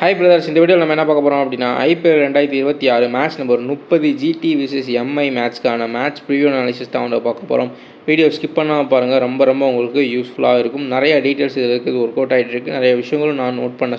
Hi brothers, இந்த வீடியோவில் நம்ம என்ன பார்க்க போகிறோம் அப்படின்னா IPL 2026 match number 30 GT versus MI மேட்ச்க்கான மேட்ச் ப்ரிவியூ அனாலிசிஸ் தான் வந்து பார்க்க போகிறோம். வீடியோ ஸ்கிப் பண்ணாமல் பாருங்கள், ரொம்ப உங்களுக்கு யூஸ்ஃபுல்லாக இருக்கும். நிறைய டீட்டெயில்ஸ் இதில் இருக்குது, ஒர்க் அவுட் ஆகிட்டு இருக்குது. நிறைய விஷயங்களும் நான் நோட் பண்ண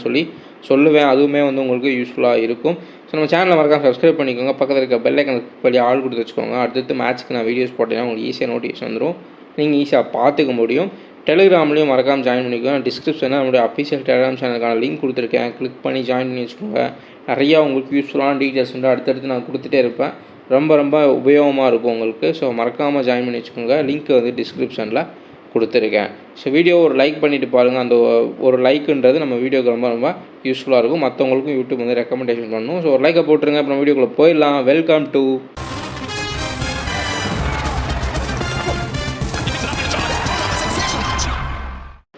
சொல்லுவேன், அதுவுமே வந்து உங்களுக்கு யூஸ்ஃபுல்லாக இருக்கும். ஸோ நம்ம சேனலை மறக்காம சப்ஸ்கிரைப் பண்ணிக்கோங்க, பக்கத்தில் இருக்க பெல் ஐக்கன் படி ஆள் கொடுத்து வச்சுக்கோங்க. அடுத்தடுத்து மேட்ச்க்கு நான் வீடியோஸ் போட்டேன்னா உங்களுக்கு ஈஸியாக நோட்டிஃபிகேஷன் வந்துடும், நீங்கள் ஈஸியாக பார்த்துக்க முடியும். டெலிகிராம்லேயும் மறக்காமல் ஜாயின் பண்ணிக்கோங்க. டிஸ்கிரிப்ஷனில் நம்மளுடைய அஃபிஷியல் டெலிகிராம் சேனலுக்கான லிங்க் கொடுத்துருக்கேன், கிளிக் பண்ணி ஜாயின் பண்ணி வச்சுக்கோங்க. நிறையா உங்களுக்கு யூஸ்ஃபுல்லான டீட்டெயில்ஸ் வந்து அடுத்தடுத்து நான் கொடுத்துட்டே இருப்பேன், ரொம்ப உபயோகமாக இருக்கும் உங்களுக்கு. ஸோ மறக்காமல் ஜாயின் பண்ணி வச்சுக்கோங்க. லிங்க் வந்து டிஸ்கிரிப்ஷனில் கொடுத்துருக்கேன். ஸோ வீடியோ ஒரு லைக் பண்ணிவிட்டு பாருங்கள். அந்த ஒரு லைக்குன்றது நம்ம வீடியோக்கு ரொம்ப யூஸ்ஃபுல்லாக இருக்கும். மற்றவங்களுக்கும் யூடியூப் வந்து ரெக்கமெண்டேஷன் பண்ணணும். ஸோ ஒரு லைக்கை போட்டுருங்க. அப்புறம் வீடியோக்குள்ளே போயிடலாம். Welcome to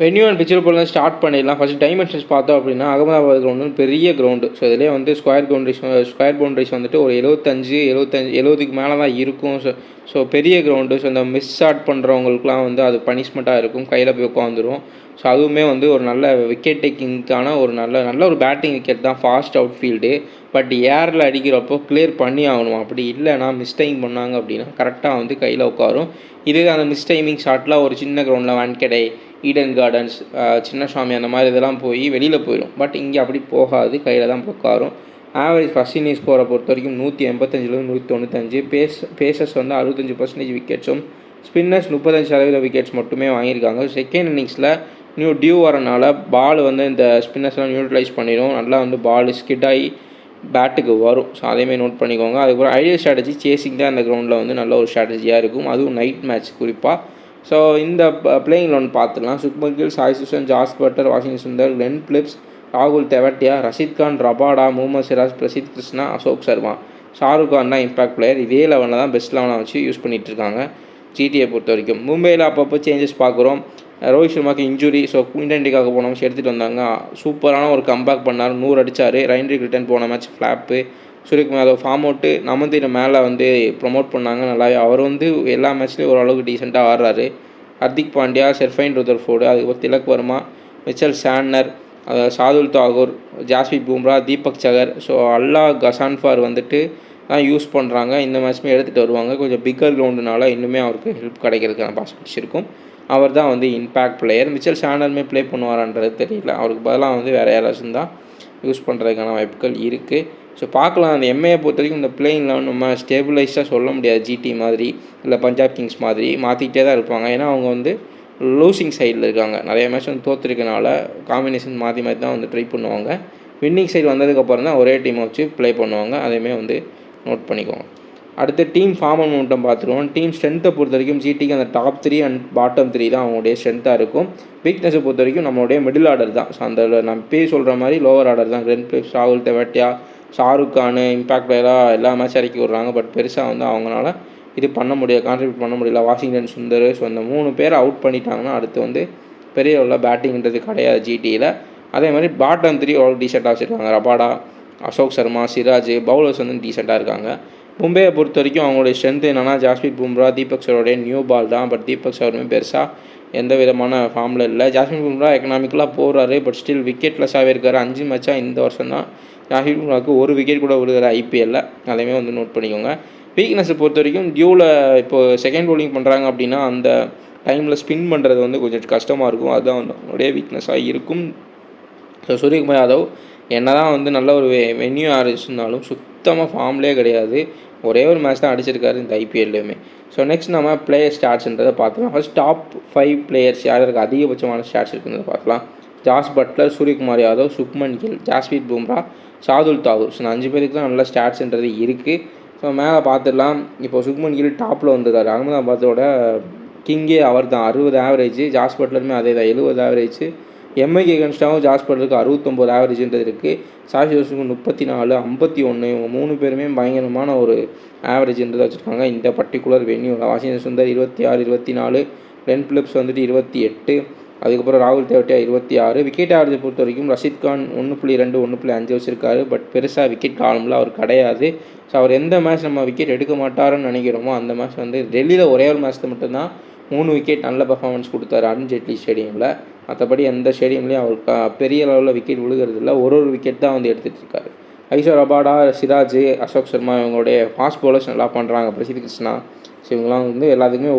venue and pitch report பண்ணிடலாம். ஃபஸ்ட் டைமென்ஷன்ஸ் பார்த்தோம் அப்படின்னா அகமதாபாத் கிரவுண்டு பெரிய கிரவுண்டு. ஸோ இதிலே வந்து ஸ்கொயர் பவுண்டரிஸ் வந்துட்டு ஒரு 70க்கு மேலே தான் இருக்கும். ஸோ பெரிய கிரவுண்டு. ஸோ இந்த மிஸ் ஷாட் பண்ணுறவங்களுக்குலாம் வந்து அது பனிஷ்மெண்ட்டாக இருக்கும், கையில் போய் உட்காந்துரும். ஸோ அதுவுமே வந்து ஒரு நல்ல விக்கெட் டேக்கிங்க்கான ஒரு நல்ல ஒரு பேட்டிங் விக்கெட் தான், ஃபாஸ்ட் அவுட் ஃபீல்டு. பட் ஏரில் அடிக்கிறப்போ கிளியர் பண்ணி ஆகணும். அப்படி இல்லைனா மிஸ்டைம் பண்ணாங்க அப்படின்னா கரெக்டாக வந்து கையில் உட்காரும். இது அந்த மிஸ்டைமிங் ஷாட்டில் ஒரு சின்ன கிரவுண்டில் வான்கடை, ஈடன் கார்டன்ஸ், சின்னசாமி அந்த மாதிரி இதெல்லாம் போய் வெளியில் போயிடும். பட் இங்கே அப்படி போகாது, கையில் தான் உட்காரும். ஆவரேஜ் ஃபஸ்ட் இன்னிங் ஸ்கோரை பொறுத்த வரைக்கும் 185 195. பேசர்ஸ் வந்து 65% விக்கெட்ஸும், ஸ்பின்னர்ஸ் 35% விக்கெட்ஸ் மட்டுமே வாங்கியிருக்காங்க. செகண்ட் இன்னிங்ஸில் டியூ வரனால பால் வந்து இந்த ஸ்பின்னர்ஸ்லாம் நியூட்ரலைஸ் பண்ணிடும். நல்லா வந்து பால் ஸ்கிட் ஆகி பேட்டுக்கு வரும். ஸோ அதேமாதிரி நோட் பண்ணிக்கோங்க. அதுக்கப்புறம் ஐடியல் ஸ்ட்ராட்டஜி சேசிங் தான் இந்த கிரவுண்டில் வந்து நல்ல ஒரு ஸ்ட்ராட்டஜியாக இருக்கும், அதுவும் நைட் மேட்ச் குறிப்பாக. ஸோ இந்த பிளேயிங் லோன் பார்த்துக்கலாம். சுக்மன் கில், சாய் சுஷன், ஜாஸ் butter, Washington Sundar, Glenn Phillips, ராகுல் தெவாட்டியா, ரஷீத் கான், ரபாடா, முகமது சிராஜ், பிரசித் கிருஷ்ணா, அசோக் சர்மா, ஷாருக் கான் தான் இம்பாக்ட் பிளேயர். இதே லெவலில் தான் பெஸ்ட் லெவலாக வச்சு யூஸ் பண்ணிகிட்டு இருக்காங்க ஜிடியை பொறுத்த வரைக்கும். மும்பையில் அப்பப்போ சேஞ்சஸ் பார்க்குறோம். ரோஹித் சர்மாவுக்கு இன்ஜுரி, ஸோ இந்தியன் இண்டிகாக போன மேட்ச் எடுத்துகிட்டு வந்தாங்க. சூப்பரான ஒரு கம்பேக் பண்ணார், 100 அடித்தார். ரைன்ரிக் ரிட்டன் போன match flop. Suryakumar Yadav form out, நமந்தின மேலே வந்து ப்ரொமோட் பண்ணாங்க நல்லாவே. அவர் வந்து எல்லா மேட்ச்லேயும் ஓரளவுக்கு டீசெண்டாக ஆடுறாரு. ஹர்திக் பாண்டியா, ஷெர்ஃபைன் ருதர்ஃபோர்டு, அதுக்கப்புறம் திலக் வர்மா, மிச்சல் சாண்டனர், சாதுல் தாகூர், ஜாஸ்பிரித் பும்ரா, தீபக் சகர், ஸோ அல்லா கசான்ஃபார் வந்துட்டு தான் யூஸ் பண்ணுறாங்க. இந்த மேட்ச்மே எடுத்துகிட்டு வருவாங்க. கொஞ்சம் பிக்கர் கிரவுண்டுனால இன்னுமே அவருக்கு ஹெல்ப் கிடைக்கிறதுக்கான பாசிபிலிட்டிஸ் இருக்கும். அவர் தான் வந்து இம்பேக்ட் பிளேயர். மிச்சல் சாண்டருமே ப்ளே பண்ணுவாரான்றது தெரியல. அவருக்கு பதிலாக வந்து வேறு யாராச்சும் தான் யூஸ் பண்ணுறதுக்கான வாய்ப்புகள் இருக்குது. ஸோ பார்க்கலாம். அந்த எம்ஏயை பொறுத்த வரைக்கும் இந்த பிளேயிங்லாம் நம்ம ஸ்டேபிளைஸாக சொல்ல முடியாது. ஜிடி மாதிரி இல்லை பஞ்சாப் கிங்ஸ் மாதிரி மாற்றிக்கிட்டே தான் இருப்பாங்க. ஏன்னா அவங்க வந்து லூசிங் சைடில் இருக்காங்க. நிறைய மேட்ச் வந்து தோற்றுருக்கனால காம்பினேஷன் மாற்றி தான் வந்து ட்ரை பண்ணுவாங்க. வின்னிங் சைடு வந்ததுக்கப்புறம் தான் ஒரே டீமை வச்சு ப்ளே பண்ணுவாங்க. அதையுமே வந்து நோட் பண்ணிக்கோங்க. அடுத்து டீம் ஃபார்ம் அண்ட் மூமெண்டம் பார்த்துருவோம். டீம் ஸ்ட்ரென்த்தை பொறுத்த வரைக்கும் ஜிடிக்கு அந்த டாப் 3 அண்ட் பாட்டம் 3 தான் அவங்களுடைய ஸ்ட்ரென்த்தாக இருக்கும். வீக்னஸை பொறுத்த வரைக்கும் நம்மளுடைய மிடில் ஆர்டர் தான். ஸோ அந்த நம்ம பேர் சொல்கிற மாதிரி லோவர் ஆர்டர் தான். கிளென் பிலிப்ஸ், ராகுல் தெவாட்டியா, ஷாருக் கான் இம்பாக்ட் பிளேயராக எல்லா மேட்ச் இறக்கி விட்றாங்க. பட் பெருசாக வந்து அவங்களால இது கான்ட்ரிபியூட் பண்ண முடியல. வாஷிங்டன் சுந்தர், ஸோ அந்த 3 பேரை அவுட் பண்ணிட்டாங்கன்னா அடுத்து வந்து பெரிய அளவில் பேட்டிங்கிறது கிடையாது ஜிடியில். அதே மாதிரி பாட்டம் 3 அவ்வளோ டீசெண்டாக வச்சுருக்காங்க. ரபாடா, அசோக் சர்மா, சிராஜ், பவுலர்ஸ் வந்து டீசெண்டாக இருக்காங்க. மும்பையை பொறுத்த வரைக்கும் அவங்களுடைய ஸ்ட்ரென்த் என்னென்னா ஜாஸ்பிரித் பும்ரா, தீபக் சகருடைய நியூ பால் தான். பட் தீபக் சகருமே பெருசாக எந்த விதமான ஃபார்மில் இல்லை. ஜாஸ்பிரித் பும்ரா எக்கனாமிக்கலாக போகிறாரு, பட் ஸ்டில் விக்கெட்லெஸ்ஸாகவே இருக்கார். 5 மேட்சாக இந்த வருஷம் தான் ஜாஸ்பிரித் பும்ராவுக்கு ஒரு விக்கெட் கூட விழுகிற ஐபிஎல்லில். அதையுமே வந்து நோட் பண்ணிக்கோங்க. வீக்னஸை பொறுத்த வரைக்கும் டியூவில் இப்போது செகண்ட் பவுலிங் பண்ணுறாங்க அப்படின்னா அந்த டைமில் ஸ்பின் பண்ணுறது வந்து கொஞ்சம் கஷ்டமாக இருக்கும். அதுதான் வந்து அவங்களுடைய வீக்னஸாக இருக்கும். ஸோ சூரியகுமார் யாதவ் என்ன தான் வந்து நல்ல ஒரு வென்யூ ஆடிச்சிருந்தாலும் சுத்தமாக ஃபார்ம்லேயே கிடையாது. ஒரே ஒரு மேட்ச் தான் அடிச்சிருக்காரு இந்த ஐபிஎல்லையுமே. ஸோ நெக்ஸ்ட் நம்ம பிளேயர் ஸ்டாட்ஸ்ன்றதை பார்த்துக்கலாம். ஃபஸ்ட் டாப் 5 பிளேயர்ஸ் யாருக்கு அதிகபட்சமான ஸ்டாட்ஸ் இருக்குன்றதை பார்க்கலாம். Jos Buttler, Suryakumar Yadav, Shubman Gill, Jasprit Bumrah, Shardul Thakur. So 5 பேருக்கு தான் நல்ல ஸ்டாட்ஸ்ன்றது இருக்குது. ஸோ மேலே பார்த்துடலாம். இப்போ சுக்மன் கில் டாப்பில் வந்துருக்காரு. அகமதாபாத்தோட கிங்கே அவர் தான், 60 ஆவரேஜ். ஜாஸ் பட்லருமே அதே தான், 70 ஆவரேஜ். எம்ஐக்கு எகன்ஸ்டாகவும் ஜாஸ் பட்லருக்கு 69 ஆவரேஜ்ன்றது இருக்குது. சாய் சுதர்ஷனுக்கு 34, 51. இவங்க 3 பேருமே பயங்கரமான ஒரு ஆவரேஜ்ன்றதை வச்சுருக்காங்க இந்த பர்டிகுலர் வென்யூவில். வாஷிங்டன் சுந்தர் 26, 24. கிளென் பிலிப்ஸ் வந்துட்டு 28. அதுக்கப்புறம் ராகுல் தெவாட்டியா 26. விக்கெட் ஆவரேஜ் பொறுத்த வரைக்கும் ரஷீத் கான் 1.2, 1.5 வச்சுருக்காரு. பட் பெருசாக விக்கெட் காலமில் அவர் கிடையாது. ஸோ அவர் எந்த மேட்ச் நம்ம விக்கெட் எடுக்க மாட்டாருன்னு நினைக்கிறோமோ அந்த மேட்ச் வந்து டெல்லியில் ஒரே ஒரு மேட்ச்சில் மட்டும்தான் 3 விக்கெட் நல்ல பர்ஃபார்மன்ஸ் கொடுத்தாரு அருண் ஜேட்லி ஸ்டேடியமில். மற்றபடி எந்த ஸ்டேடியம்லேயும் அவர் பெரிய லெவலில் விக்கெட் விழுகிறதில்ல. ஒரு விக்கெட் தான் வந்து எடுத்துகிட்டு இருக்காரு. ஐஷா ரபாடா, சிராஜ், அசோக் சர்மா இவங்களுடைய ஃபாஸ்ட் பவுலர்ஸ் நல்லா பண்ணுறாங்க. பிரசித் கிருஷ்ணா, ஸோ இவங்கெல்லாம் வந்து எல்லாத்துக்குமே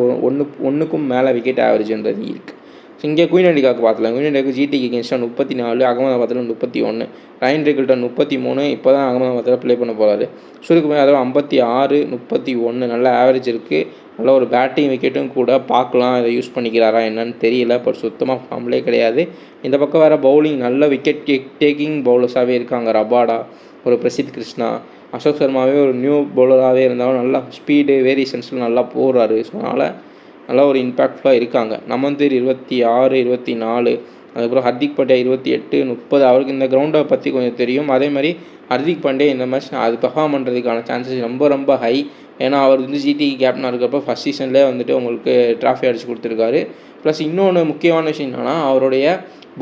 ஒன்றுக்கும் மேலே விக்கெட் ஆவரேஜ்ன்றது இருக்குது. ஸோ இங்கே குயின் இண்டிகாவுக்கு பார்த்துலாம். குயின் இண்டிகாவுக்கு ஜிடிக்கு எகென்ஸ்டாக 34, அகமதாபாத்தில் 31, ரயன் ரிக்கில்டன் 33, இப்போ தான் அகமதாபாத்தில் ப்ளே பண்ண போகிறாரு. சூரியகுமார் யாதவ் 56, 31 நல்ல ஆவரேஜ் இருக்குது. நல்ல ஒரு பேட்டிங் விக்கெட்டும் கூட பார்க்கலாம். இதை யூஸ் பண்ணிக்கிறாரா என்னன்னு தெரியல. பட் சுத்தமாக ஃபார்ம்லே கிடையாது. இந்த பக்கம் வேறு பவுலிங் நல்ல விக்கெட் டேக்கிங் பவுலர்ஸாகவே இருக்காங்க. ரபாடா, ஒரு பிரசித் கிருஷ்ணா, அசோக் சர்மாவே ஒரு நியூ பவுலராகவே இருந்தாலும் நல்லா ஸ்பீடு வேரியேஷன்ஸில் நல்லா போடுறாரு. ஸோ அதனால் நல்லா ஒரு இம்பேக்ட்ஃபுல்லாக இருக்காங்க. நமந்தீர் 26, 24, அதுக்கப்புறம் ஹர்திக் பாண்டியா 28, 30. அவருக்கு இந்த கிரவுண்டை பற்றி கொஞ்சம் தெரியும். அதே மாதிரி ஹர்திக் பாண்டியா இந்த மேட்ச் அது பெர்ஃபார்ம் பண்ணுறதுக்கான சான்சஸ் ரொம்ப ஹை. ஏன்னா அவர் வந்து ஜிடிக்கு கேப்டனாக இருக்கப்போ ஃபஸ்ட் சீசன்லேயே வந்துட்டு உங்களுக்கு ட்ராஃபி அடிச்சு கொடுத்துருக்காரு. ப்ளஸ் இன்னொன்று முக்கியமான விஷயம் என்னென்னா அவருடைய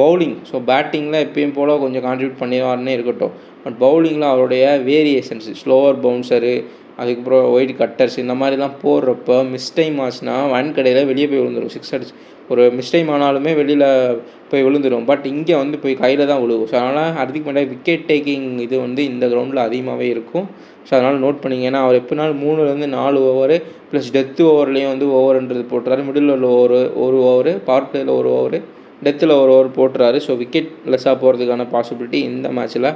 பவுலிங். ஸோ பேட்டிங்கில் எப்பயும் போல் கொஞ்சம் கான்ட்ரிபியூட் பண்ணிடுவார்னே இருக்கட்டும். பட் பவுலிங்கில் அவருடைய வேரியேஷன்ஸ், ஸ்லோவர் பவுன்சரு, அதுக்கப்புறம் ஒயிட் கட்டர்ஸ் இந்த மாதிரிலாம் போடுறப்ப மிஸ்டைம் ஆச்சுன்னா கடையில் வெளியே போய் விழுந்துடும். 6 அடிச்சு ஒரு மிஸ்டைம் ஆனாலுமே வெளியில் போய் விழுந்துடும். பட் இங்கே வந்து போய் கையில் தான் விழுகும். ஸோ அதனால் ஹர்திக் பாண்டியா விக்கெட் டேக்கிங் இது வந்து இந்த கிரவுண்டில் அதிகமாகவே இருக்கும். ஸோ அதனால் நோட் பண்ணிங்க. ஏன்னா அவர் எப்படினாலும் 3-4 ஓவரு ப்ளஸ் டெத்து ஓவர்லேயும் வந்து ஓவர்ன்றது போட்டுறாரு. மிடில் ஒரு ஓவரு, பவர் பிளேயில் ஒரு ஓவரு, டெத்தில் ஒரு ஓவர் போட்டுறாரு. ஸோ விக்கெட் லெஸ்ஸாக போகிறதுக்கான பாசிபிலிட்டி இந்த மேட்ச்சில்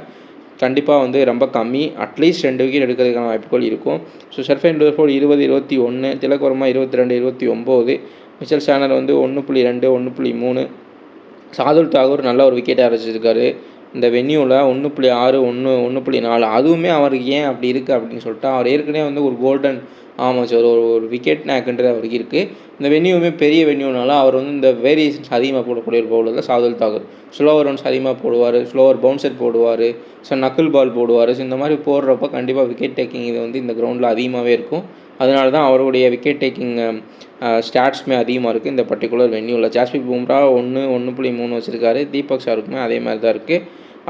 கண்டிப்பாக வந்து ரொம்ப கம்மி. அட்லீஸ்ட் 2 விக்கெட் எடுக்கிறதுக்கான வாய்ப்புகள் இருக்கும். So Sherfane Rutherford 20, 21, Tilak Varma 22, 29, Mitchell Santner வந்து 1.2, 1.3, சாதுல் தாகூர் நல்ல ஒரு விக்கெட் அரைச்சிருக்காரு இந்த வென்யூவில் 1.6, 1.4. அதுவுமே அவருக்கு ஏன் அப்படி இருக்குது அப்படின்னு சொல்லிட்டு அவர் ஏற்கனவே வந்து ஒரு கோல்டன் ஆமாம் சார் ஒரு விக்கெட் நேக்குன்றது அவருக்கு இருக்குது. இந்த வென்யூவுமே பெரிய வென்யூனால அவர் வந்து இந்த வேரியேஷன்ஸ் அதிகமாக போடக்கூடிய ஒரு பவுலர் தான் சாதுல் தாகூர். ஸ்லோவர் ரன்ஸ் அதிகமாக போடுவார், ஸ்லோவர் பவுன்சர் போடுவார், ஸோ நக்கிள் பால் போடுவார். ஸோ இந்த மாதிரி போடுறப்ப கண்டிப்பாக விக்கெட் டேக்கிங் இது வந்து இந்த கிரவுண்டில் அதிகமாகவே இருக்கும். அதனால தான் அவருடைய விக்கெட் டேக்கிங் ஸ்டாட்ஸுமே அதிகமாக இருக்குது இந்த பர்டிகுலர் வென்யூவில். ஜாஸ்பிரித் பும்ரா 1.3 வச்சுருக்காரு. தீபக் ஷாருக்குமே அதே மாதிரி தான் இருக்குது.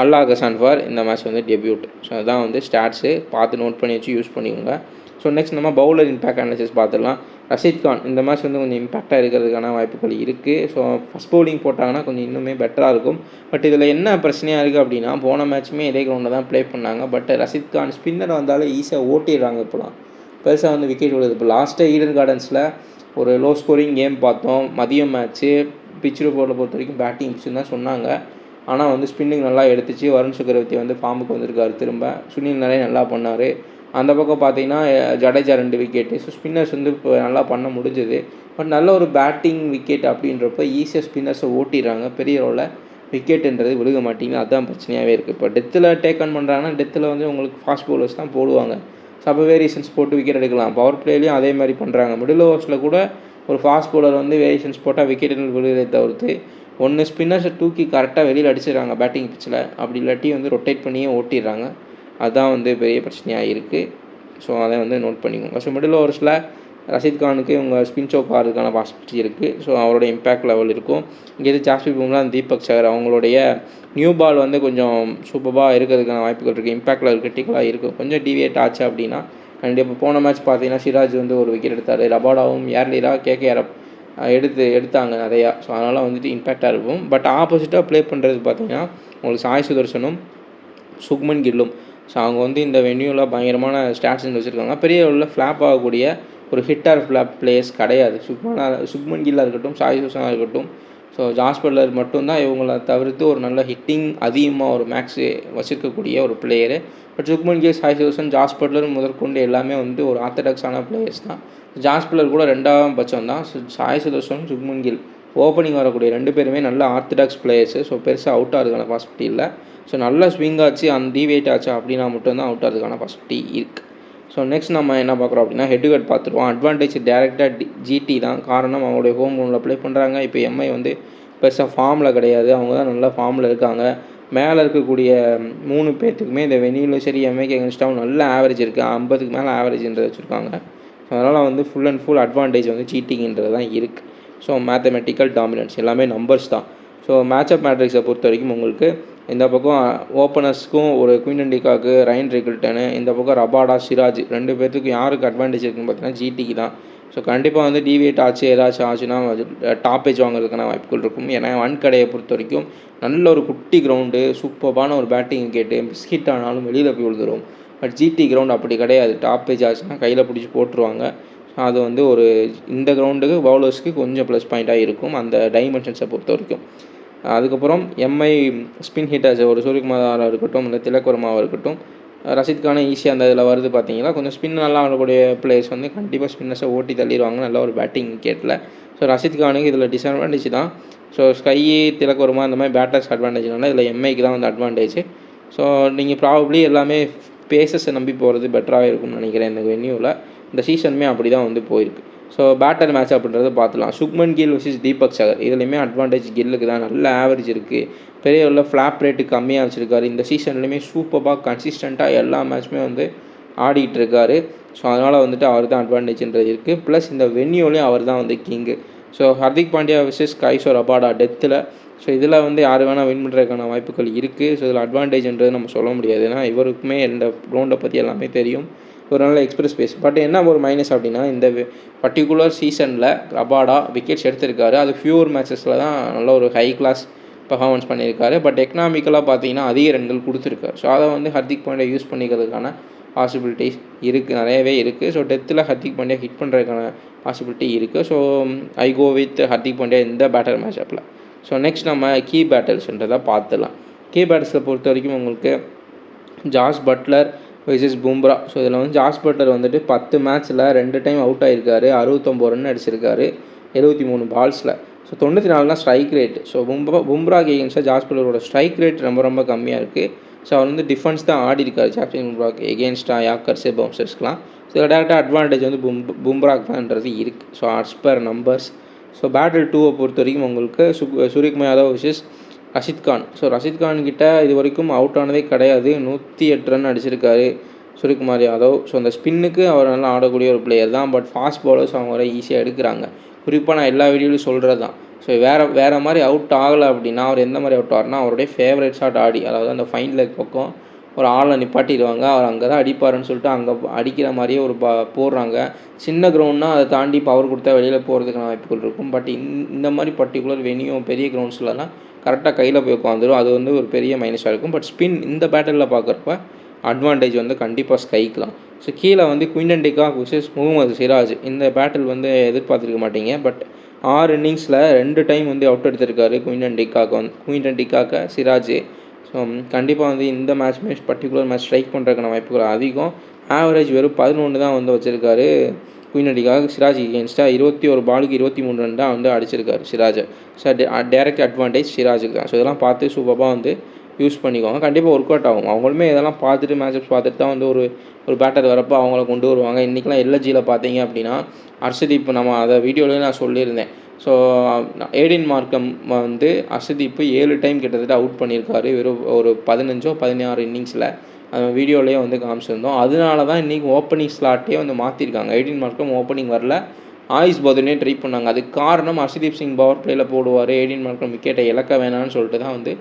அல்லா ஹசன் ஃபார் இந்த மேட்ச் வந்து டெபியூட். ஸோ அதுதான் வந்து ஸ்டாட்ஸு பார்த்து நோட் பண்ணி வச்சு யூஸ் பண்ணிக்கோங்க. ஸோ நெக்ஸ்ட் நம்ம பவுலர் இம்பேக்ட் அனாலிசிஸ் பார்த்துடலாம். ரஷீத் கான் இந்த மேட்ச் வந்து கொஞ்சம் இம்பாக்டாக இருக்கிறதுக்கான வாய்ப்புகள் இருக்குது. ஸோ ஃபஸ்ட் பவுலிங் போட்டாங்கன்னா கொஞ்சம் இன்னுமே பெட்டராக இருக்கும். பட் இதில் என்ன பிரச்சனையாக இருக்குது அப்படின்னா போன மேட்ச்சுமே இதே கிரவுண்டில் தான் ப்ளே பண்ணாங்க. பட் ரஷீத் கான் ஸ்பின்னர் வந்தாலும் ஈஸியாக ஓட்டிடுறாங்க. இப்போலாம் பெருசாக வந்து விக்கெட் விழுது. இப்போ லாஸ்ட்டு ஈடன் கார்டன்ஸில் ஒரு லோ ஸ்கோரிங் கேம் பார்த்தோம். மதியம் மேட்ச்சு பிச் ரிப்போர்ட்டை பொறுத்த வரைக்கும் பேட்டிங் பிச்சுன்னு தான் சொன்னாங்க. ஆனால் வந்து ஸ்பின்னிங் நல்லா எடுத்துச்சு. வருண் சக்கரவர்த்தி வந்து ஃபார்முக்கு வந்திருக்காரு திரும்ப. சுனில் நிறைய நல்லா பண்ணார். அந்த பக்கம் பார்த்தீங்கன்னா ஜடேஜா 2 விக்கெட்டு. ஸோ ஸ்பின்னர்ஸ் வந்து இப்போ நல்லா பண்ண முடிஞ்சது. பட் நல்ல ஒரு பேட்டிங் விக்கெட் அப்படின்றப்ப ஈஸியாக ஸ்பின்னர்ஸை ஓட்டிடுறாங்க. பெரிய ரோவில் விக்கெட்டுன்றது விழுக மாட்டேங்குது. அதுதான் பிரச்சனையாகவே இருக்குது. இப்போ டெத்தில் டேக் ஆன் பண்ணுறாங்கன்னா டெத்தில் வந்து உங்களுக்கு ஃபாஸ்ட் பவுலர்ஸ் தான் போடுவாங்க. ஸோ அப்போ வேரியேஷன்ஸ் போட்டு விக்கெட் எடுக்கலாம். பவர் பிளேலையும் அதே மாதிரி பண்ணுறாங்க. மிடில் ஓவர்ஸில் கூட ஒரு ஃபாஸ்ட் பவுலர் வந்து வேரியேஷன்ஸ் போட்டால் விக்கெட்டுன்னு விழுகிறதை தவிர்த்து ஒன்று ஸ்பின்னர்ஸை தூக்கி கரெக்டாக வெளியில் அடிச்சிடுறாங்க பேட்டிங் பிச்சில். அப்படி இல்லாட்டி வந்து ரொட்டேட் பண்ணியே ஓட்டிடுறாங்க. அதுதான் வந்து பெரிய பிரச்சனையாக இருக்குது. ஸோ அதை வந்து நோட் பண்ணிக்கோங்க. ஸோ மிடில் ஓவர்ஸில் ரஷீத் கானுக்கு இவங்க ஸ்பின் சோக் ஆகிறதுக்கான பாசிபிலிட்டி இருக்குது. ஸோ அவரோட இம்பேக்ட் லெவல் இருக்கும். இங்கே ஜாஸ்பிரித் பும்ரா, தீபக் சஹர் அவங்களுடைய நியூ பால் வந்து கொஞ்சம் சூப்பராக இருக்கிறதுக்கான வாய்ப்புகள் இருக்குது. இம்பேக்ட் லெவல் கிரிட்டிக்கலாக இருக்கும். கொஞ்சம் டிவியேட் ஆச்சு அப்படின்னா கண்டிப்பாக போன மேட்ச் பார்த்தீங்கன்னா சிராஜ் வந்து ஒரு விக்கெட் எடுத்தார். ரபாடாவும் ஏர்லீரா கேகேஆர் எடுத்தாங்க நிறையா. ஸோ அதனால் வந்துட்டு இம்பேக்டாக இருக்கும். பட் ஆப்போசிட்டாக ப்ளே பண்ணுறது பார்த்தீங்கன்னா உங்களுக்கு சாய் சுதர்சனும் சுக்மன் கில்லும். ஸோ அவங்க வந்து இந்த வென்யூவில் பயங்கரமான ஸ்டாட்ஸ் வச்சுருக்காங்க. பெரிய லெவலில் ஃப்ளாப் ஆகக்கூடிய ஒரு ஹிட் ஆர் ஃப்ளாப் பிளேயர்ஸ் கிடையாது. சுக்மன் கில்லாக இருக்கட்டும், சாய் சுதர்சனாக இருக்கட்டும், ஸோ ஜாஸ் பட்லர் மட்டும்தான் இவங்களை தவிர்த்து ஒரு நல்ல ஹிட்டிங் அதிகமாக ஒரு மேக்ஸு வச்சுருக்கக்கூடிய ஒரு player. But Shubman Gill, Sai Sudharsan, Jos Buttler முதற்கொண்டு எல்லாமே வந்து ஒரு ஆர்த்தடாக்ஸான பிளேயர்ஸ் தான். ஜாஸ் பட்லர் கூட 2ஆம் பட்சம் தான். சாய் சுதர்சன், சுக்மன் கில் ஓப்பனிங் வரக்கூடிய 2 பேருமே நல்ல ஆர்த்தடாக்ஸ் பிளேயர்ஸு. ஸோ பெருசாக அவுட் ஆகிறதுக்கான பாசிபிலிட்டி இல்லை. ஸோ நல்ல ஸ்விங் ஆச்சு டிவேட் ஆச்சு அப்படின்னா மட்டும்தான் அவுட் ஆகிறதுக்கான பாசிபிலிட்டி இருக்குது. ஸோ நெக்ஸ்ட் நம்ம என்ன பார்க்குறோம் அப்படின்னா ஹெட் டு ஹெட் பார்த்துருவோம். அட்வான்டேஜ் டேரெக்டாக ஜிடி தான். காரணம் அவங்களுடைய ஹோம் கிரவுண்டில் ப்ளே பண்ணுறாங்க. இப்போ எம்ஐ வந்து பெருசாக ஃபார்மில் கிடையாது. அவங்க தான் நல்லா ஃபார்மில் இருக்காங்க. மேலே இருக்கக்கூடிய 3 பேர்த்துக்குமே இந்த வெனியூலும் சரி எம்ஐக்கு எகென்ஸ்டாகவும் நல்ல ஆவரேஜ் இருக்குது. 50க்கு மேலே ஆவரேஜ்ன்றது வச்சுருக்காங்க. ஸோ அதனால் வந்து ஃபுல் அண்ட் ஃபுல் அட்வான்டேஜ் வந்து சீட்டிங்கிறது தான் இருக்குது. ஸோ மேத்தமெட்டிக்கல் டாமினன்ஸ் எல்லாமே நம்பர்ஸ் தான். ஸோ மேட்சப் மேட்ரிக்ஸை பொறுத்த வரைக்கும் உங்களுக்கு இந்த பக்கம் ஓப்பனர்ஸ்க்கும் ஒரு குயின் இண்டிகாவுக்கு ரயன் ரிக்கில்டனு, இந்த பக்கம் ரபாடா, சிராஜ் 2 பேர்த்துக்கும் யாருக்கு அட்வான்டேஜ் இருக்குன்னு பார்த்தீங்கன்னா ஜிடிக்கு தான். ஸோ கண்டிப்பாக வந்து டிவியேட் ஆச்சு ஏதாச்சும் ஆச்சுன்னா டாப் ஏஜ் வாங்குறதுக்கான வாய்ப்புகள் இருக்கும். ஏன்னா வான்கடையை பொறுத்த வரைக்கும் நல்ல ஒரு குட்டி கிரவுண்டு, சூப்பர்பான ஒரு பேட்டிங் விக்கெட்டு, மிஸ்ஹிட் ஆனாலும் வெளியில் போய் விழுந்துடும். பட் ஜிடி கிரவுண்ட் அப்படி கிடையாது. டாப் ஏஜ் ஆச்சுன்னா கையில் பிடிச்சி போட்டுருவாங்க. அது வந்து ஒரு இந்த கிரவுண்டுக்கு பவுலர்ஸ்க்கு கொஞ்சம் ப்ளஸ் பாயிண்ட்டாக இருக்கும் அந்த டைமென்ஷன்ஸை பொறுத்த வரைக்கும். அதுக்கப்புறம் எம்ஐ ஸ்பின் ஹிட்டர்ஸ் ஒரு சூரியகுமாராக இருக்கட்டும், இல்லை திலக் வர்மாவாக இருக்கட்டும், ரஷீத் கானை ஈஸியாக அந்த இதில் வருது பார்த்தீங்கன்னா, கொஞ்சம் ஸ்பின் நல்லா ஆடக்கூடிய பிளேயர்ஸ் வந்து கண்டிப்பாக ஸ்பின்னர்ஸை ஓட்டி தள்ளிடுவாங்க நல்ல ஒரு பேட்டிங் விக்கெட்டில். ஸோ ரஷீத் கானுக்கு இதில் டிஸ்அட்வான்டேஜ் தான். ஸோ ஸ்கை, திலக் வர்மா இந்த மாதிரி பேட்டர்ஸ் அட்வான்டேஜ்னால இதில் எம்ஐக்கு தான் வந்து அட்வான்டேஜ். ஸோ நீங்கள் ப்ராபப்ளி எல்லாமே பேசஸை நம்பி போகிறது பெட்டராக இருக்கும்னு நினைக்கிறேன் இந்த வென்யூவில். இந்த சீசனுமே அப்படி தான் வந்து போயிருக்கு. ஸோ பேட்டர் மேட்ச் அப்படின்றத பார்த்துலாம். சுக்மன் கில் வர்சஸ் தீபக் சகர், இதுலேயுமே அட்வான்டேஜ் கில்லுக்கு தான். நல்ல ஆவரேஜ் இருக்குது, பெரிய உள்ள ஃப்ளாப் ரேட்டு கம்மியாக வச்சுருக்காரு. இந்த சீசன்லேயுமே சூப்பராக கன்சிஸ்டண்ட்டாக எல்லா மேட்ச்சுமே வந்து ஆடிட்டு இருக்காரு. ஸோ அதனால் வந்துட்டு அவர் தான் அட்வான்டேஜ்ன்றது இருக்குது. ப்ளஸ் இந்த வென்யூலேயும் அவர் தான் வந்து king. So Hardik Pandya versus Kagiso Rabada டெத்தில். ஸோ இதில் வந்து யார் வேணால் வின் பண்ணுறதுக்கான வாய்ப்புகள் இருக்குது. ஸோ இதில் அட்வான்டேஜ்ன்றது நம்ம சொல்ல முடியாது. ஏன்னா இவருக்குமே இந்த கிரவுண்டை பற்றி எல்லாமே தெரியும். ஒரு நல்ல எக்ஸ்பிரஸ் பேஸ். பட் என்ன ஒரு மைனஸ் அப்படின்னா, இந்த பர்டிகுலர் சீசனில் ரபாடா விக்கெட்ஸ் எடுத்திருக்காரு. அது ஃபியூர் மேட்சஸில் தான் நல்ல ஒரு ஹை கிளாஸ் பர்ஃபார்மன்ஸ் பண்ணியிருக்காரு. பட் எக்கனாமிக்கலாக பார்த்தீங்கன்னா அதிக ரன்கள் கொடுத்துருக்காரு. ஸோ அதை வந்து ஹர்திக் பாண்டியா யூஸ் பண்ணிக்கிறதுக்கான பாசிபிலிட்டிஸ் இருக்குது, நிறையவே இருக்குது. ஸோ டெத்தில் ஹர்திக் பாண்டியா ஹிட் பண்ணுறதுக்கான பாசிபிலிட்டி இருக்குது. So I go with Hardik Pandya இந்த பேட்டர் மேட்ச் அப்பில். ஸோ நெக்ஸ்ட் நம்ம கீ பேட்டர்ஸ்ன்றதை பார்த்துலாம். கீ பேட்டர்ஸில் பொறுத்த வரைக்கும் உங்களுக்கு Jos Buttler versus Bumrah. So இதில் வந்து ஜாஸ் பட்லர் வந்துட்டு 10 மேட்ச்சில் 2 டைம் அவுட் ஆகிருக்காரு, 69 ரன் அடிச்சிருக்காரு 73 பால்ஸில். So 94 strike rate. ஸோ பும்ராக்கு எகென்ஸ்டாக ஜாஸ் பட்லரோட ஸ்ட்ரைக் ரேட் ரொம்ப கம்மியாக இருக்குது. ஸோ அவர் வந்து டிஃபென்ஸ் தான் ஆடி இருக்காரு ஜாஸ்பின் பும்ராக்கு எகென்ஸ்டாக யாக்கர்ஸு பவுன்சர்ஸ்க்கெலாம். ஸோ டேரெக்டாக அட்வான்டேஜ் வந்து பும்ராக்கு தான்ன்றது இருக்குது. So as per numbers. So battle 2 பொறுத்த வரைக்கும் உங்களுக்கு சூரியகுமார் யாதவ் வர்சஸ் ரஷீத் கான். ஸோ ரஷீத் கான் கிட்ட இது வரைக்கும் அவுட் ஆனதே கிடையாது, 108 ரன் அடிச்சிருக்காரு சூரியகுமார் யாதவ். ஸோ அந்த ஸ்பின்னுக்கு அவர் நல்லா ஆடக்கூடிய ஒரு பிளேயர் தான். பட் ஃபாஸ்ட் பாலர்ஸ் அவங்க வர ஈஸியாக எடுக்கிறாங்க. குறிப்பாக நான் எல்லா வீடியோலையும் சொல்கிறது தான். ஸோ வேறு மாதிரி அவுட் ஆகலை அப்படின்னா அவர் எந்த மாதிரி அவுட் ஆகுனா, அவருடைய ஃபேவரட் ஷாட் ஆடி, அதாவது அந்த ஃபைன் லெக் பக்கம் ஒரு ஆளை நிப்பாட்டிடுவாங்க, அவர் அங்கே தான் அடிப்பாருன்னு சொல்லிட்டு அங்கே அடிக்கிற மாதிரியே ஒரு போடுறாங்க. சின்ன கிரவுண்ட்னா அதை தாண்டி பவர் கொடுத்தா வெளியில் போகிறதுக்கான வாய்ப்புகள் இருக்கும். பட் இந்த மாதிரி பர்டிகுலர் வெனியூ பெரிய கிரவுண்ட்ஸ்லாம் கரெக்டாக கையில் போய் உட்காந்துரும். அது வந்து ஒரு பெரிய மைனஸாக இருக்கும். பட் ஸ்பின் இந்த பேட்டரில் பார்க்குறப்ப அட்வான்டேஜ் வந்து கண்டிப்பாக ஸ்கைக்கலாம். ஸோ கீழே வந்து Quinton de Kock versus Mohammed Siraj. இந்த பேட்டில் வந்து எதிர்பார்த்துருக்க மாட்டீங்க. பட் 6 இன்னிங்ஸில் 2 டைம் வந்து அவுட் எடுத்திருக்காரு குயின்டன் டிகாக்கை சிராஜ். ஸோ கண்டிப்பாக வந்து இந்த மேட்ச் பர்டிகுலர் மேட்ச் ஸ்ட்ரைக் பண்ணுறதுக்கான வாய்ப்புகள் அதிகம். ஆவரேஜ் வெறும் 11 தான் வந்து வச்சுருக்காரு குயின்டன் டிகாக். சிராஜ் எகென்ஸ்டாக 21 பாலுக்கு 23 ரன் தான் வந்து அடிச்சிருக்காரு சிராஜை. ஸோ டேரக்ட் அட்வான்டேஜ் சிராஜுக்கு தான். ஸோ இதெல்லாம் பார்த்து சூப்பராக வந்து யூஸ் பண்ணிக்குவாங்க. கண்டிப்பாக ஒர்க் அவுட் ஆகும். அவங்களுமே இதெல்லாம் பார்த்துட்டு மேட்சப்ஸ் பார்த்துட்டு தான் வந்து ஒரு பேட்டர் வரப்போ அவங்கள கொண்டு வருவாங்க. இன்றைக்கெலாம் எல்எஸ்ஜியில் பார்த்தீங்க அப்படின்னா ஹர்ஷதீப், நம்ம அதை வீடியோலேயே நான் சொல்லியிருந்தேன். ஸோ ஏடின் மார்க்கம் வந்து ஹர்ஷதீப் 7 டைம் கிட்டத்தட்ட அவுட் பண்ணியிருக்காரு வெறும் ஒரு 15-16 இன்னிங்ஸில். அந்த வீடியோலேயே வந்து காமிச்சிருந்தோம். அதனால தான் இன்றைக்கி ஓப்பனிங் ஸ்லாட்டே வந்து மாற்றிருக்காங்க. ஏடின் மார்க்கம் ஓப்பனிங் வரல, ஆயுஷ் பௌதனே ட்ரை பண்ணாங்க. அதுக்கு காரணம் ஹர்ஷதீப் சிங் பவர் பிளேயில் போடுவார், ஏடின் மார்க்கம் விக்கெட்டை இழக்க வேணான்னு சொல்லிட்டு தான் வந்து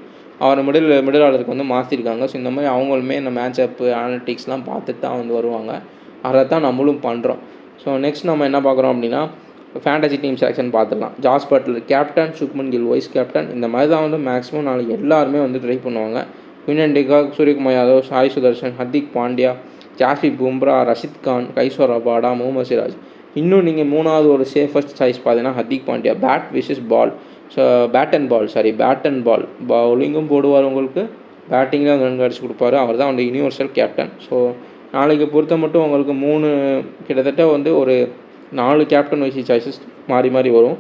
அவரை மிடில் ஆர்டருக்கு வந்து மாற்றிருக்காங்க. ஸோ இந்த மாதிரி அவங்களுமே இந்த மேட்ச் அப்பு அனலிட்டிக்ஸ்லாம் பார்த்துட்டு தான் வந்து வருவாங்க. அதை தான் நம்மளும் பண்ணுறோம். ஸோ நெக்ஸ்ட் நம்ம என்ன பார்க்குறோம் அப்படின்னா ஃபேண்டசி டீம் செலெக்ஷன் பார்த்துடலாம். Jos Buttler captain, Shubman Gill vice captain. இந்த மாதிரி தான் வந்து மேக்ஸிமம் நாளைக்கு எல்லாருமே வந்து ட்ரை பண்ணுவாங்க. Quinton de Kock, Suryakumar Yadav, Sai Sudharsan, Hardik Pandya, Jasprit Bumrah, Rashid Khan, Kagiso Rabada, Mohammed Siraj. இன்னும் நீங்கள் மூணாவது ஒரு சேஃபஸ்ட் சாய்ஸ் பார்த்தீங்கன்னா Hardik Pandya. Bat versus ball. So bat and ball பவுலிங்கும் போடுவார், உங்களுக்கு பேட்டிங்கில் வந்து ரன் அடிச்சு கொடுப்பாரு. அவர் தான் வந்து யூனிவர்சல் கேப்டன். ஸோ நாளைக்கு பொறுத்த மட்டும் உங்களுக்கு கிட்டத்தட்ட வந்து ஒரு 4 கேப்டன் வைஸ் சாய்ஸஸ் மாறி வரும்.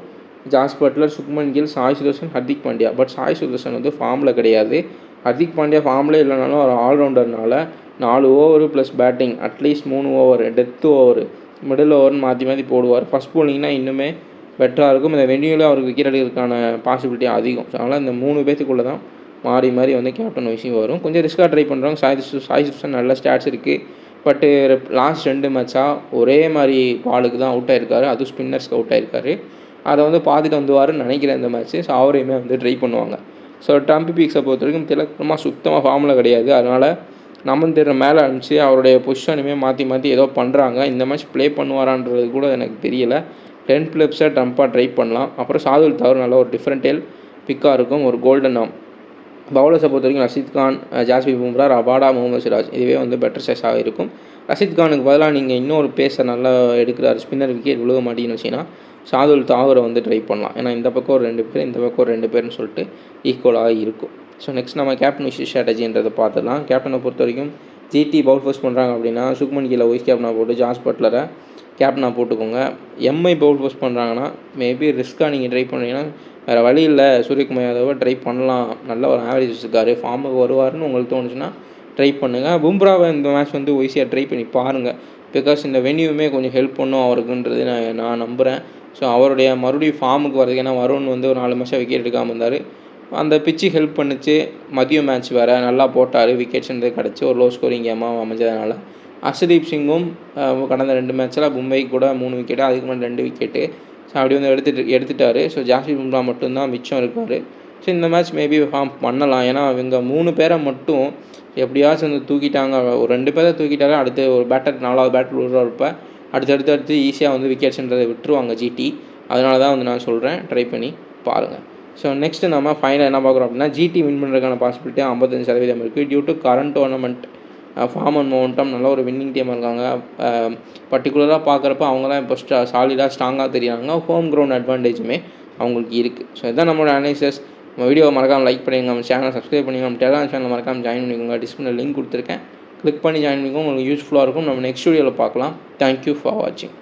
Jos Buttler, Shubman Gill, Sai Sudharsan, Hardik Pandya. But Sai Sudharsan வந்து ஃபார்மில் கிடையாது. ஹர்திக் பாண்டியா ஃபார்மில் இல்லைனாலும் ஒரு ஆல்ரவுண்டர்னால 4 over plus batting, at least 3 over, death over, middle ஓவர்னு மாற்றி போடுவார். ஃபஸ்ட் போலிங்னா இன்னுமே பெட்டராக இருக்கும். இந்த வென்யூவில் அவருக்கு விக்கெட் எடுக்கிறதுக்கான பாசிபிலிட்டி அதிகம். ஸோ அதனால் இந்த 3 பேத்துக்குள்ளே தான் மாறி வந்து கேப்டன் வைஸும் வரும். கொஞ்சம் ரிஸ்க்காக ட்ரை பண்ணுறாங்க. சாய் சுதர்ஷன் நல்ல ஸ்டாட்ஸ் இருக்குது. பட்டு லாஸ்ட் 2 மேட்சாக ஒரே மாதிரி பாலுக்கு தான் அவுட் ஆகிருக்காரு. அதுவும் ஸ்பின்னர்ஸ்க்கு அவுட் ஆகிருக்காரு. அதை வந்து பார்த்துட்டு வந்துவாருன்னு நினைக்கிறேன் இந்த மேட்ச்சு. ஸோ அவரையுமே வந்து ட்ரை பண்ணுவாங்க. ஸோ ட்ரம்ப் பீக்ஸை பொறுத்த வரைக்கும் திலக் வர்மா சுத்தமாக ஃபார்மில் கிடையாது. அதனால் நமந்தீரை மேலே அனுப்பிச்சு அவருடைய பொசிஷனுமே மாற்றி ஏதோ பண்ணுறாங்க. இந்த மேட்ச் ப்ளே பண்ணுவாரான்றது கூட எனக்கு தெரியல. 10 பிளிப்ஸை ட்ரம்ப்பாக ட்ரை பண்ணலாம். அப்புறம் சாதுல் தாக்கூர் நல்ல ஒரு டிஃப்ரெண்டேல் பிக்காக இருக்கும். ஒரு கோல்டன் ஆம். பவுலர்ஸை பொறுத்த வரைக்கும் ரஷீத் கான், ஜாஸ்பிரித் பும்ரா, ரபாடா, முகமது சிராஜ் இதுவே வந்து பெட்டர் சாய்ஸாக இருக்கும். ரஷீத் கானுக்கு பதிலாக நீங்கள் இன்னொரு பேஸை நல்லா எடுக்கிறார், ஸ்பின்னர் விக்கெட் விழுக மாட்டேங்குன்னு வச்சிங்கன்னா சாதுல் தாகூரை வந்து ட்ரை பண்ணலாம். ஏன்னா இந்த பக்கம் ஒரு 2 பேர், இந்த பக்கம் ஒரு 2 பேர்னு சொல்லிட்டு ஈக்குவலாக இருக்கும். ஸோ நெக்ஸ்ட் நம்ம கேப்டன் விஷய ஸ்ட்ராட்டஜின்றதை பார்த்துலாம். கேப்டனை பொறுத்த வரைக்கும் ஜிடி பவுல் ஃபர்ஸ்ட் பண்ணுறாங்க அப்படின்னா சுக்மன் கில்லை வைஸ் கேப்டனாக போட்டு ஜாஸ் பட்லரை கேப்டனாக போட்டுக்கோங்க. எம்ஐ பவுல் ஃபர்ஸ்ட் பண்ணுறாங்கன்னா மேபி ரிஸ்க்காக நீங்கள் ட்ரை பண்ணுறீங்கன்னா வேறு வழி இல்லை, சூரியகுமார் யாதவை ட்ரை பண்ணலாம். நல்ல ஒரு ஆவரேஜ் வச்சுருக்காரு, ஃபார்முக்கு வருவார்னு உங்களுக்கு தோணுச்சுன்னா ட்ரை பண்ணுங்கள். பும்ராவை இந்த மேட்ச் வந்து ஒய்ஸியாக ட்ரை பண்ணி பாருங்கள். பிகாஸ் இந்த வென்யூமே கொஞ்சம் ஹெல்ப் பண்ணும் அவருக்குன்றது நான் நம்புகிறேன். ஸோ அவருடைய மறுபடியும் ஃபார்முக்கு வரதுக்கு, ஏன்னா வருண் வந்து ஒரு 4 மாதம் விக்கெட் எடுக்காமல் இருந்தார். அந்த பிச்சு ஹெல்ப் பண்ணிச்சு. மதியம் மேட்ச் வேறு நல்லா போட்டார், விக்கெட்ஸ்ன்றது கிடச்சி ஒரு லோ ஸ்கோரிங் கேமாக அமைஞ்சதுனால. அர்ஷதீப் சிங்கும் கடந்த 2 மேட்ச்சில் மும்பைக்கு கூட 3 விக்கெட்டு, அதுக்கு முன்னாடி 2 விக்கெட்டு. ஸோ அப்படி வந்து எடுத்துட்டார். ஸோ ஜாஸ்பிரித் பும்ரா மட்டும்தான் மிச்சம் இருக்கார். ஸோ இந்த மேட்ச் மேபி ஃபார்ம் பண்ணலாம். ஏன்னா இவங்க 3 பேரை மட்டும் எப்படியாச்சும் வந்து தூக்கிட்டாங்க. ஒரு 2 பேரை தூக்கிட்டாலே அடுத்து ஒரு பேட்டர் 4வது பேட்டர் விடுறப்ப அடுத்து ஈஸியாக வந்து விக்கெட்ஸ்ன்றதை விட்டுருவாங்க ஜிடி. அதனால தான் வந்து நான் சொல்கிறேன், ட்ரை பண்ணி பாருங்கள். ஸோ நெக்ஸ்ட்டு நம்ம ஃபைனல் என்ன பார்க்குறோம் அப்படின்னா, ஜிடி வின் பண்ணுறதுக்கான பாசிபிலிட்டி 55% இருக்குது. Due to current tournament form and momentum நல்ல ஒரு வின்னிங் டீமாக இருக்காங்க. பர்டிகுலராக பார்க்குறப்ப அவங்களாம் இப்போ சாலிடாக ஸ்ட்ராங்காக தெரியாங்க. ஹோம் கிரவுண்ட் அட்வான்டேஜுமே அவங்களுக்கு இருக்குது. ஸோ இதுதான் நம்மளோட அனாலிசிஸ். நம்ம வீடியோவை மறக்காமல் லைக் பண்ணிங்க, நம்ம சேனலை சப்ஸ்கிரைப் பண்ணிங்க, நம்ம டெலிகிராம் சேனல் மறக்காமல் ஜாயின் பண்ணிக்கோங்க. டிஸ்கிரிப்ஷனில் லிங்க் கொடுத்துருக்கேன், கிளிக் பண்ணி ஜாயின் பண்ணிக்கோங்க. உங்களுக்கு யூஸ்ஃபுல்லாக இருக்கும். நம்ம நெக்ஸ்ட் வீடியோவில் பார்க்கலாம். தேங்க்யூ ஃபார் வாட்சிங்.